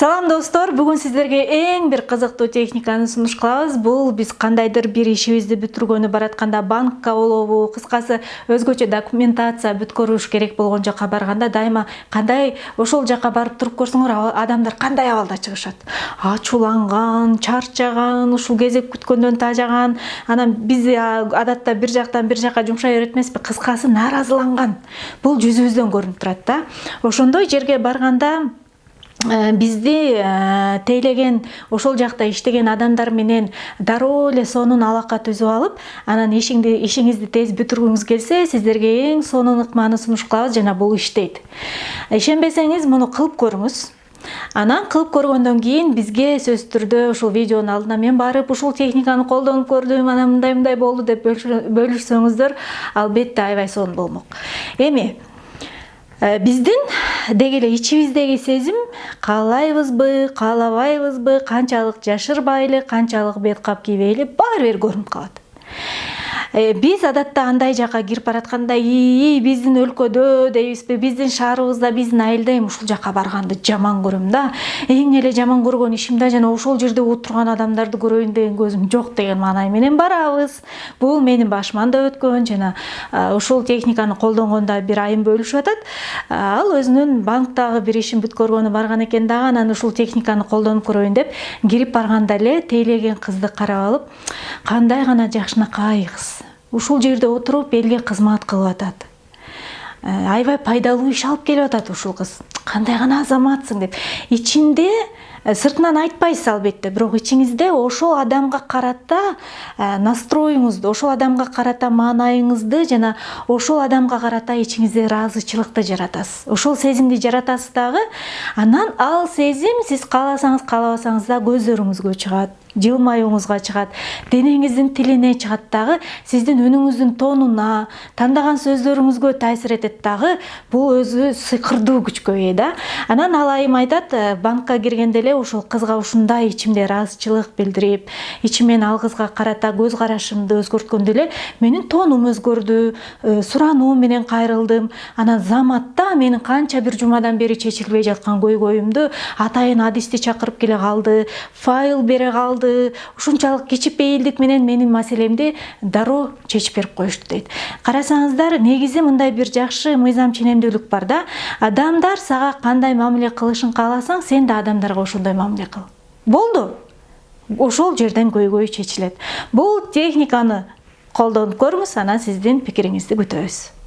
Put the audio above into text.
Салам достор, бүгүн сиздерге эң бир кызыктуу техниканы сунуш кылабыз. Бул биз кандайдыр бир ишибизди бүтүргөнү баратканда, банкка болобу, кыскасы өзгөчө документация бүткөрүш керек болгон жака барганда дайыма кандай ошол жака барып туруп көрсөңөр, адамдар кандай абалда чыгышат. Ачууланган, чарчаган, ушул кезек күткөндөн тажаган, анан биз адатта бир жактан бир жака жумшай берет эмеспи, кыскасы нааразыланган. Бул жүзүбүздөн көрүнүп турат да. Ошондой жерге барганда бизди тейлеген, ошол жакта иштеген адамдар менен дароо эле сонун алака түзүп алып, анан ишиңизди тез бүтүргүңүз келсе, сиздерге эң сонун ыкманы сунуш кылабыз жана бул иштейт. Ишенбесеңиз, муну кылып көрүңүз. Анан кылып көргөндөн кийин бизге сөзсүз түрдө ушул видеонун алдына мен барып, ушул техниканы колдонуп көрдүм, анан мындай болду деп бөлүшсөңүздөр, албетте аябай сонун болмок. Эми биздин деги эле ичибиздеги сезим каалайбызбы, каалабайбызбы, канчалык жашырбайлы, канчалык бет кап кийбейли, баары бир көрүнүп калат. Биз адатта андай жака кирип баратканда, биздин өлкөдө дейбизби, биздин шаарыбызда, биздин айылда ушул жака барганды жаман көрөм да. Эң эле жаман көргөн ишим да жана ошол жерде отурган адамдарды көрөйүн деген көзүм жок деген маанай менен барабыз. Бул менин башыман да өткөн жана ушул техниканы колдонгондо бир айым бөлүшүп атат. Ал өзүнүн банктагы бир ишин бүткөргөнү барган экен дагы, анан ушул техниканы колдонуп көрөйүн деп кирип барганда эле тейлеген кызды карап алып, кандай гана жакшынакай кыз. Ушул жерде отуруп элге кызмат кылып атат. Аябай пайдалуу иш алып келип атат ушул кыз. Кандай гана азаматсың деп. Ичинде сыртынан айтпайсыз албетте, бирок ичиңизде ошол адамга карата настроюңузду, ошол адамга карата маанайыңызды жана ошол адамга карата ичиңизде ыраазычылыкты жаратасыз. Ошол сезимди жаратасыз дагы, анан ал сезим сиз кааласаңыз, каалабасаңыз да көздөрүңүзгө чыгат, жылмаюуңузга чыгат, денеңиздин тилине чыгат дагы, сиздин үнүңүздүн тонуна, тандаган сөздөрүңүзгө таасир этет дагы. Бул өзү сыйкырдуу күчкө ээ да. Анан ал айым айтат, банкка киргенде эле ошол кызга ушундай ичимде ыраазычылык билдирип, ичимен ал кызга карата көз карашымды өзгөрткөндө эле менин тонум өзгөрдү, сурануу менен кайрылдым. Анан заматта менин канча бир жумадан бери чечилбей жаткан көйгөйүмдү атайын адисти чакырып келе калды, файл бере калды. Ушунчалык кичипейилдик менен менин маселемди дароо чечип берип коюшту дейт. Карасаңыздар, негизи мындай бир жакшы мыйзам ченемдүүлүк бар да. Адамдар сага кандай мамиле кылышын кааласаң, сен да адамдарга ошондой мамиле кыл. Болду. Ошол жерден көйгөй чечилет. Бул техниканы колдонуп көрүңүз, анан сиздин пикириңизди күтөбүз.